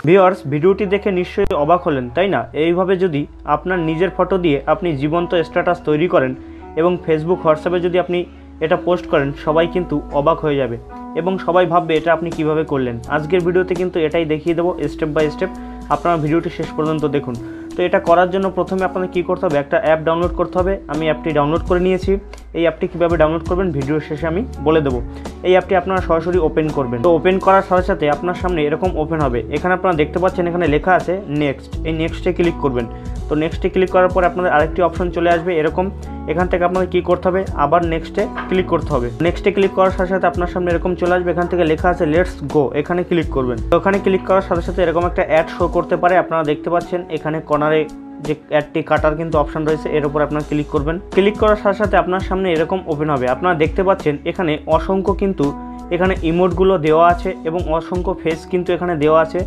Viewers, ভিডিওটি দেখে নিশ্চয়ই অবাক হলেন, তাই না? এইভাবে যদি আপনার নিজের ফটো দিয়ে আপনি জীবন্ত স্ট্যাটাস তৈরি করেন এবং ফেসবুক, হোয়াটসঅ্যাপে যদি আপনি এটা পোস্ট করেন, সবাই কিন্তু অবাক হয়ে যাবে এবং সবাই ভাববে এটা আপনি কিভাবে করলেন। আজকের ভিডিওতে কিন্তু এটাই দেখিয়ে দেবো স্টেপ বাই স্টেপ। আপনারা ভিডিওটি শেষ পর্যন্ত দেখুন। তো এটা করার জন্য প্রথমে আপনাদের কী করতে হবে, একটা অ্যাপ ডাউনলোড করতে হবে। আমি অ্যাপটি ডাউনলোড করে নিয়েছি। এই অ্যাপটি কীভাবে ডাউনলোড করবেন ভিডিওর শেষে আমি বলে দেবো। এই অ্যাপটি আপনারা সরাসরি ওপেন করবেন। তো ওপেন করার সাথে সাথে আপনার সামনে এরকম ওপেন হবে। এখানে আপনারা দেখতে পাচ্ছেন এখানে লেখা আছে নেক্সট। এই নেক্সটে ক্লিক করবেন। তো নেক্সটে ক্লিক করার পর আপনাদের আরেকটি অপশন চলে আসবে এরকম। এখান থেকে আপনাদের কী করতে হবে, আবার নেক্সটে ক্লিক করতে হবে। নেক্সটে ক্লিক করার সাথে সাথে আপনার সামনে এরকম চলে আসবে। এখান থেকে লেখা আছে লেটস গো, এখানে ক্লিক করবেন। তো ওখানে ক্লিক করার সাথে সাথে এরকম একটা অ্যাড শো করতে পারে। আপনারা দেখতে পাচ্ছেন এখানে কর্নারে যে অ্যাডটি কাটার কিন্তু অপশন রয়েছে, এর উপর আপনারা ক্লিক করবেন। ক্লিক করার সাথে সাথে আপনার সামনে এরকম ওপেন হবে। আপনারা দেখতে পাচ্ছেন এখানে অসংখ্য কিন্তু এখানে ইমোটগুলো দেওয়া আছে এবং অসংখ্য ফেস কিন্তু এখানে দেওয়া আছে।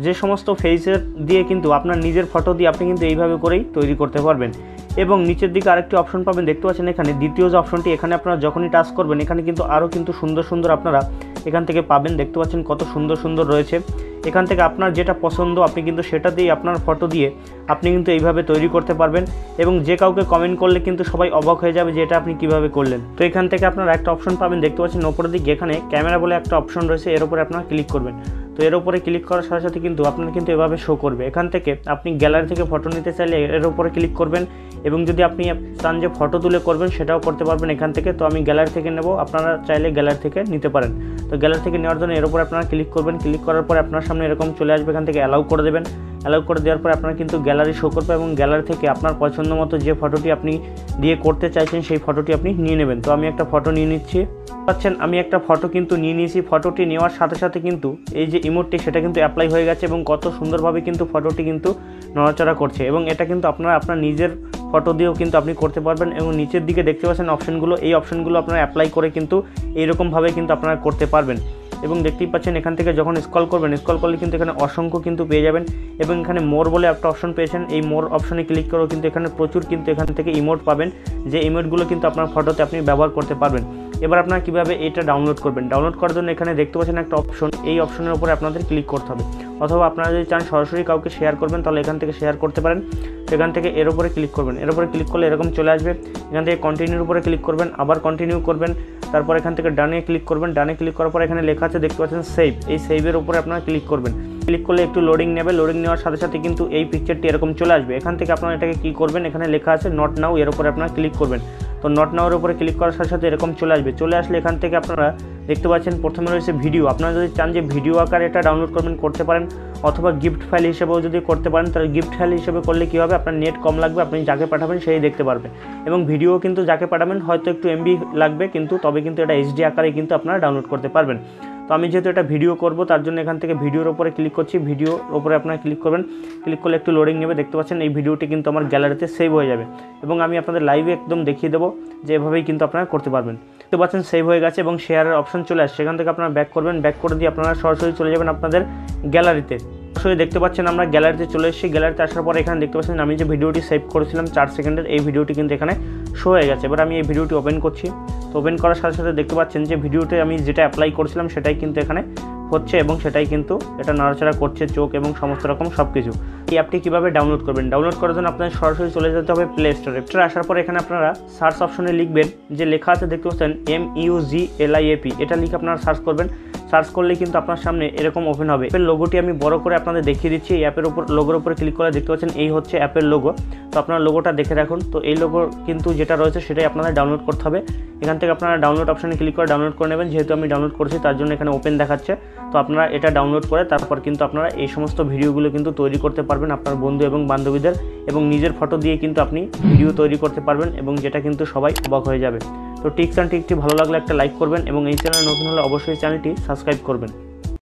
যে সমস্ত ফেসের দিয়ে কিন্তু আপনার নিজের ফটো দিয়ে আপনি কিন্তু এইভাবে করেই তৈরি করতে পারবেন। এবং নিচের দিকে আরেকটি অপশন পাবেন, দেখতে পাচ্ছেন এখানে দ্বিতীয় যে অপশনটি, এখানে আপনারা যখনই টাচ করবেন এখানে কিন্তু আরও কিন্তু সুন্দর সুন্দর আপনারা এখান থেকে পাবেন। দেখতে পাচ্ছেন কত সুন্দর সুন্দর রয়েছে। এখান থেকে আপনার যেটা পছন্দ আপনি কিন্তু সেটা দিয়ে আপনার ফটো দিয়ে আপনি কিন্তু এইভাবে তৈরি করতে পারবেন এবং যে কাউকে কমেন্ট করলে কিন্তু সবাই অবাক হয়ে যাবে যে এটা আপনি কিভাবে করলেন। তো এখান থেকে আপনারা একটা অপশন পাবেন, দেখতে পাচ্ছেন ওপরের দিকে এখানে ক্যামেরা বলে একটা অপশন রয়েছে, এর উপরে আপনারা ক্লিক করবেন। তো এর উপরে ক্লিক করার সাথে সাথে কিন্তু আপনার কিন্তু এভাবে শো করবে। এখান থেকে আপনি গ্যালারি থেকে ফটো নিতে চাইলে এর উপরে ক্লিক করবেন এবং যদি আপনি চান যে ফটো তুলে করবেন সেটাও করতে পারবেন এখান থেকে। তো আমি গ্যালারি থেকে নেব, আপনারা চাইলে গ্যালারি থেকে নিতে পারেন। তো গ্যালারি থেকে নেওয়ার জন্য এর উপরে আপনারা ক্লিক করবেন। ক্লিক করার পরে আপনার সামনে এরকম চলে আসবে। এখান থেকে অ্যালাউ করে দেবেন। অ্যালাউ করে দেওয়ার পরে আপনার কিন্তু গ্যালারি শো করবে এবং গ্যালারি থেকে আপনার পছন্দ মতো যে ফটোটি আপনি দিয়ে করতে চাইছেন সেই ফটোটি আপনি নিয়ে নেবেন। তো আমি একটা ফটো নিয়ে নিচ্ছি। পাচ্ছেন আমি একটা ফটো কিন্তু নিয়ে নিয়েছি। ফটোটি নেওয়ার সাথে সাথে কিন্তু এই যে ইমোটটি সেটা কিন্তু অ্যাপ্লাই হয়ে গেছে এবং কত সুন্দরভাবে কিন্তু ফটোটি কিন্তু নড়াচড়া করছে এবং এটা কিন্তু আপনারা আপনার নিজের ফটো দিয়েও কিন্তু আপনি করতে পারবেন। এবং নিচের দিকে দেখতে পাচ্ছেন অপশনগুলো, এই অপশনগুলো আপনারা অ্যাপ্লাই করে কিন্তু এইরকমভাবে কিন্তু আপনারা করতে পারবেন। এবং দেখতেই পাচ্ছেন এখান থেকে যখন স্ক্রল করবেন, স্ক্রল করলে কিন্তু এখানে অসংখ্য কিন্তু পেয়ে যাবেন এবং এখানে মোর বলে একটা অপশন পেয়েছেন। এই মোর অপশনে ক্লিক করেও কিন্তু এখানে প্রচুর কিন্তু এখান থেকে ইমোট পাবেন, যে ইমোটগুলো কিন্তু আপনার ফটোতে আপনি ব্যবহার করতে পারবেন। এবার আপনারা কীভাবে এটা ডাউনলোড করবেন, ডাউনলোড করার জন্য এখানে দেখতে পাচ্ছেন একটা অপশন, এই অপশনের উপরে আপনাদের ক্লিক করতে হবে। অথবা আপনারা যদি চান সরাসরি কাউকে শেয়ার করবেন তাহলে এখান থেকে শেয়ার করতে পারেন। এখান থেকে এর উপরে ক্লিক করবেন। এর উপরে ক্লিক করলে এরকম চলে আসবে। এখান থেকে কন্টিনিউর উপরে ক্লিক করবেন, আবার কন্টিনিউ করবেন। তারপর এখান থেকে ডানে ক্লিক করবেন। ডানে ক্লিক করার পর এখানে লেখা আছে দেখতে পাচ্ছেন সেভ, এই সেভের উপরে আপনারা ক্লিক করবেন। ক্লিক করলে একটু লোডিং নেবে। লোডিং নেওয়ার সাথে সাথে কিন্তু এই পিকচারটি এরকম চলে আসবে। এখান থেকে আপনারা এটাকে কী করবেন, এখানে লেখা আছে নট নাও, এর উপরে আপনারা ক্লিক করবেন। তো নট নাওয়ের উপরে ক্লিক করার সাথে সাথে এরকম চলে আসবে। চলে আসলে এখান থেকে আপনারা দেখতে পাচ্ছেন প্রথমে রয়েছে ভিডিও। আপনারা যদি চান যে ভিডিও আকারে এটা ডাউনলোড করবেন করতে পারেন, অথবা গিফট ফাইল হিসেবেও যদি করতে পারেন তাহলে গিফট ফাইল হিসেবে করলে কী হবে, আপনার নেট কম লাগবে, আপনি যাকে পাঠাবেন সেই দেখতে পারবে। এবং ভিডিও কিন্তু যাকে পাঠাবেন হয়তো একটু এমবি লাগবে, কিন্তু তবে কিন্তু এটা এইচডি আকারে কিন্তু আপনারা ডাউনলোড করতে পারবেন। তো আমি যেহেতু এটা ভিডিও করব তার জন্য এখান থেকে ভিডিওর উপরে ক্লিক করছি। ভিডিওর উপরে আপনারা ক্লিক করবেন। ক্লিক করলে একটু লোডিং নেবে। দেখতে পাচ্ছেন এই ভিডিওটি কিন্তু আমার গ্যালারিতে সেভ হয়ে যাবে এবং আমি আপনাদের লাইভে একদম দেখিয়ে দেবো যে এভাবেই কিন্তু আপনারা করতে পারবেন। দেখতে পাচ্ছেন সেভ হয়ে গেছে এবং শেয়ারের অপশন চলে আসছে। সেখান থেকে আপনারা ব্যাক করবেন। ব্যাক করে দিয়ে আপনারা সরাসরি চলে যাবেন আপনাদের গ্যালারিতে। সরাসরি দেখতে পাচ্ছেন আমরা গ্যালারিতে চলে এসেছি। গ্যালারিতে আসার পরে এখানে দেখতে পাচ্ছেন আমি যে ভিডিওটি সেভ করেছিলাম 4 সেকেন্ডের, এই ভিডিওটি কিন্তু এখানে শো হয়ে গেছে। এবার আমি এই ভিডিওটি ওপেন করছি। তো ওপেন করার সাথে সাথে দেখতে পাচ্ছেন যে ভিডিওতে আমি যেটা অ্যাপ্লাই করেছিলাম সেটাই কিন্তু এখানে হচ্ছে এবং সেটাই কিন্তু এটা নাড়াচাড়া করছে, চোখ এবং সমস্ত রকম সব কিছু। এই অ্যাপটি কীভাবে ডাউনলোড করবেন, ডাউনলোড করার জন্য আপনাদের সরাসরি চলে যেতে হবে প্লে স্টোরে। আসার পর এখানে আপনারা সার্চ অপশনে লিখবেন, যে লেখা আছে দেখতে পাচ্ছেন MUZLIAP, এটা লিখে আপনারা সার্চ করবেন। সার্চ করলে কিন্তু আপনার সামনে এরকম ওপেন হবে। অ্যাপের লোগোটি আমি বড় করে আপনাদের দেখিয়ে দিচ্ছি। এই অ্যাপের উপর লোগোর উপরে ক্লিক করে দেখতে পাচ্ছেন এই হচ্ছে অ্যাপের লোগো। তো আপনারা লোগোটা দেখে রাখুন। তো এই লোগো কিন্তু যেটা রয়েছে সেটাই আপনাদের ডাউনলোড করতে হবে। এখান থেকে আপনারা ডাউনলোড অপশনে ক্লিক করে ডাউনলোড করে নেবেন। যেহেতু আমি ডাউনলোড করেছি তার জন্য এখানে ওপেন দেখাচ্ছে। তো আপনারা এটা ডাউনলোড করে তারপর কিন্তু আপনারা এই সমস্ত ভিডিওগুলো কিন্তু তৈরি করতে পারবেন আপনার বন্ধু এবং বান্ধবীদের, এবং নিজের ফটো দিয়ে কিন্তু আপনি ভিডিও তৈরি করতে পারবেন এবং যেটা কিন্তু সবাই অবাক হয়ে যাবে। তো টিপস অ্যান্ড ট্রিকটি ভালো লাগলে একটা লাইক করবেন এবং এই চ্যানেলে নতুন হলে অবশ্যই চ্যানেলটি সাবস্ক্রাইব করবেন।